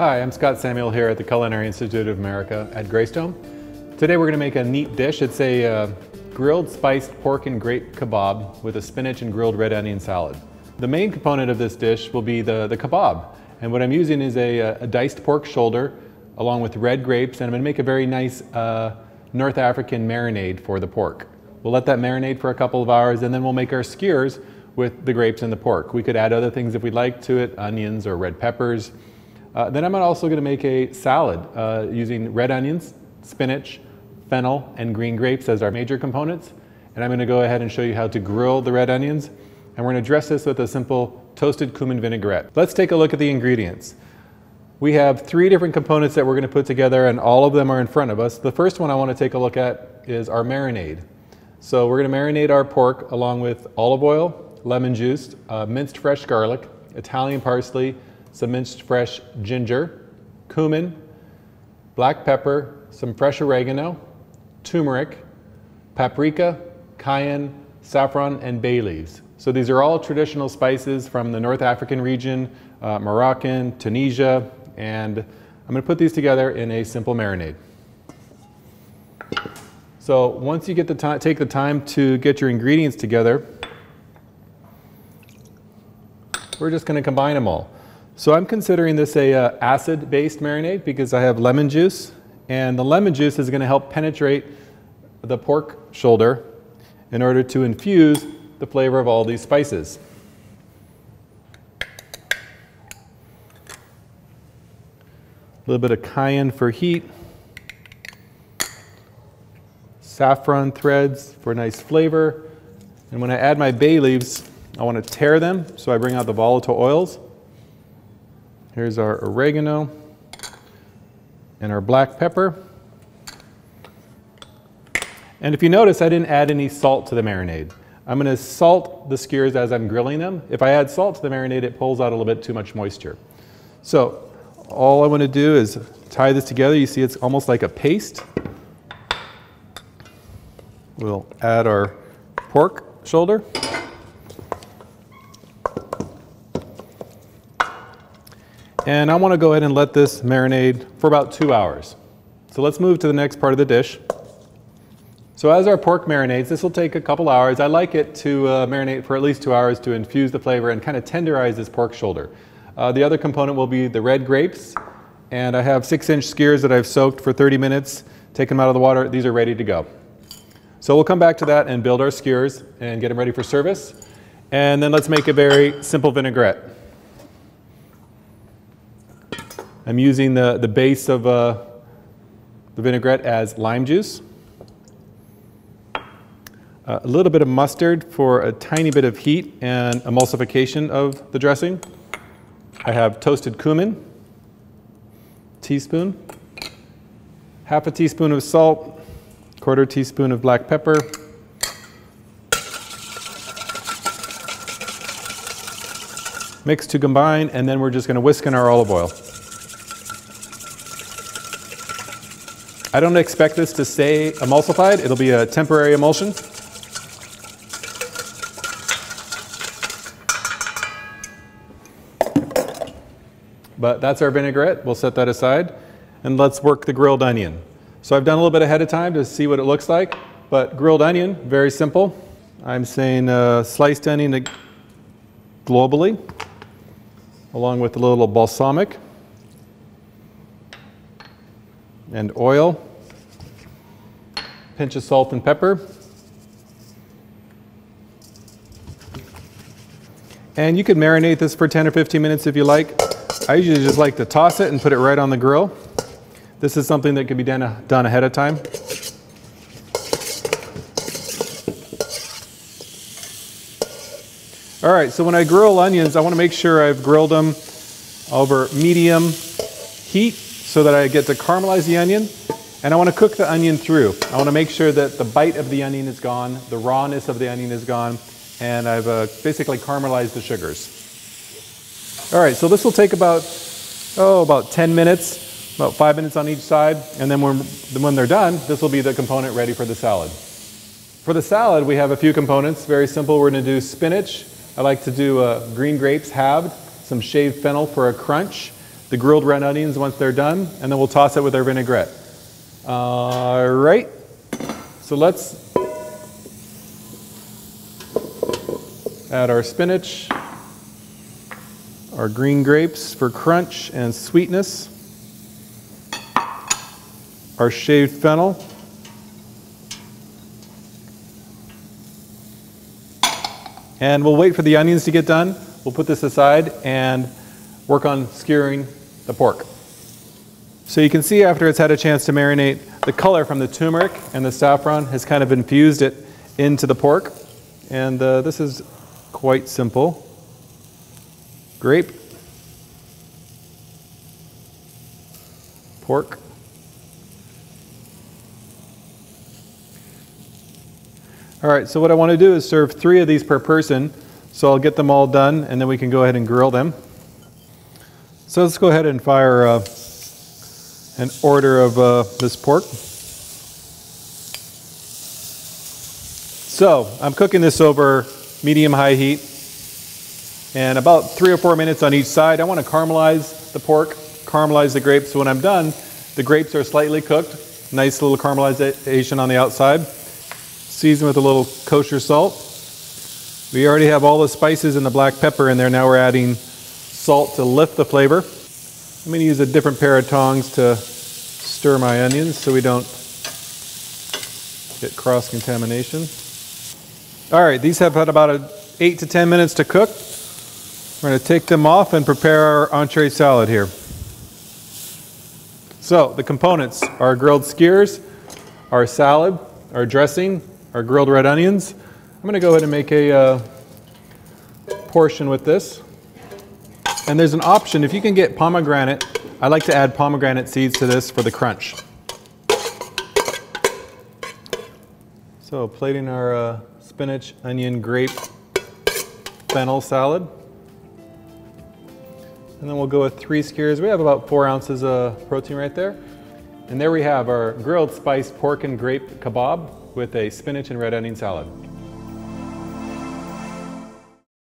Hi, I'm Scott Samuel here at the Culinary Institute of America at Greystone. Today we're going to make a neat dish. It's a grilled spiced pork and grape kebab with a spinach and grilled red onion salad. The main component of this dish will be the kebab. And what I'm using is a diced pork shoulder along with red grapes, and I'm going to make a very nice North African marinade for the pork. We'll let that marinate for a couple of hours, and then we'll make our skewers with the grapes and the pork. We could add other things if we'd like to it, onions or red peppers. Then I'm also going to make a salad using red onions, spinach, fennel, and green grapes as our major components. And I'm going to go ahead and show you how to grill the red onions. And we're going to dress this with a simple toasted cumin vinaigrette. Let's take a look at the ingredients. We have 3 different components that we're going to put together, and all of them are in front of us. The first one I want to take a look at is our marinade. So we're going to marinate our pork along with olive oil, lemon juice, minced fresh garlic, Italian parsley, some minced fresh ginger, cumin, black pepper, some fresh oregano, turmeric, paprika, cayenne, saffron, and bay leaves. So these are all traditional spices from the North African region, Moroccan, Tunisia, and I'm going to put these together in a simple marinade. So once you get take the time to get your ingredients together, we're just going to combine them all. So I'm considering this a acid-based marinade because I have lemon juice, and the lemon juice is going to help penetrate the pork shoulder in order to infuse the flavor of all these spices. A little bit of cayenne for heat, saffron threads for nice flavor, and when I add my bay leaves, I want to tear them so I bring out the volatile oils. Here's our oregano and our black pepper. And if you notice, I didn't add any salt to the marinade. I'm going to salt the skewers as I'm grilling them. If I add salt to the marinade, it pulls out a little bit too much moisture. So all I want to do is tie this together. You see it's almost like a paste. We'll add our pork shoulder. And I want to go ahead and let this marinade for about 2 hours. So let's move to the next part of the dish. So as our pork marinates, this will take a couple hours. I like it to marinate for at least 2 hours to infuse the flavor and kind of tenderize this pork shoulder. The other component will be the red grapes, and I have 6-inch skewers that I've soaked for 30 minutes, taken them out of the water. These are ready to go. So we'll come back to that and build our skewers and get them ready for service. And then let's make a very simple vinaigrette. I'm using the base of the vinaigrette as lime juice, a little bit of mustard for a tiny bit of heat and emulsification of the dressing. I have toasted cumin, teaspoon, half a teaspoon of salt, quarter teaspoon of black pepper, mix to combine, and then we're just going to whisk in our olive oil. I don't expect this to stay emulsified. It'll be a temporary emulsion. But that's our vinaigrette. We'll set that aside. And let's work the grilled onion. So I've done a little bit ahead of time to see what it looks like. But grilled onion, very simple. I'm saying sliced onion globally, along with a little balsamic and oil, pinch of salt and pepper. And you could marinate this for 10 or 15 minutes if you like. I usually just like to toss it and put it right on the grill. This is something that can be done ahead of time. All right, so when I grill onions, I want to make sure I've grilled them over medium heat so that I get to caramelize the onion. And I want to cook the onion through. I want to make sure that the bite of the onion is gone, the rawness of the onion is gone, and I've basically caramelized the sugars. All right, so this will take about 10 minutes, about 5 minutes on each side, and then when they're done, this will be the component ready for the salad. For the salad, we have a few components, very simple. We're going to do spinach. I like to do green grapes halved, some shaved fennel for a crunch. the grilled red onions once they're done, and then we'll toss it with our vinaigrette. All right, so let's add our spinach, our green grapes for crunch and sweetness, our shaved fennel, and we'll wait for the onions to get done. We'll put this aside and work on skewering the pork. So you can see after it's had a chance to marinate, the color from the turmeric and the saffron has kind of infused it into the pork. And this is quite simple. Grape, pork, all right, so what I want to do is serve 3 of these per person. So I'll get them all done and then we can go ahead and grill them. So let's go ahead and fire an order of this pork. So I'm cooking this over medium-high heat and about 3 or 4 minutes on each side. I want to caramelize the pork, caramelize the grapes. So when I'm done, the grapes are slightly cooked. Nice little caramelization on the outside. Season with a little kosher salt. We already have all the spices and the black pepper in there. Now we're adding salt to lift the flavor. I'm going to use a different pair of tongs to stir my onions so we don't get cross-contamination. All right, these have had about 8 to 10 minutes to cook. We're going to take them off and prepare our entree salad here. So the components are grilled skewers, our salad, our dressing, our grilled red onions. I'm going to go ahead and make a portion with this. And there's an option, if you can get pomegranate, I like to add pomegranate seeds to this for the crunch. So plating our spinach, onion, grape, fennel salad. And then we'll go with 3 skewers. We have about 4 ounces of protein right there. And there we have our grilled spiced pork and grape kebab with a spinach and red onion salad.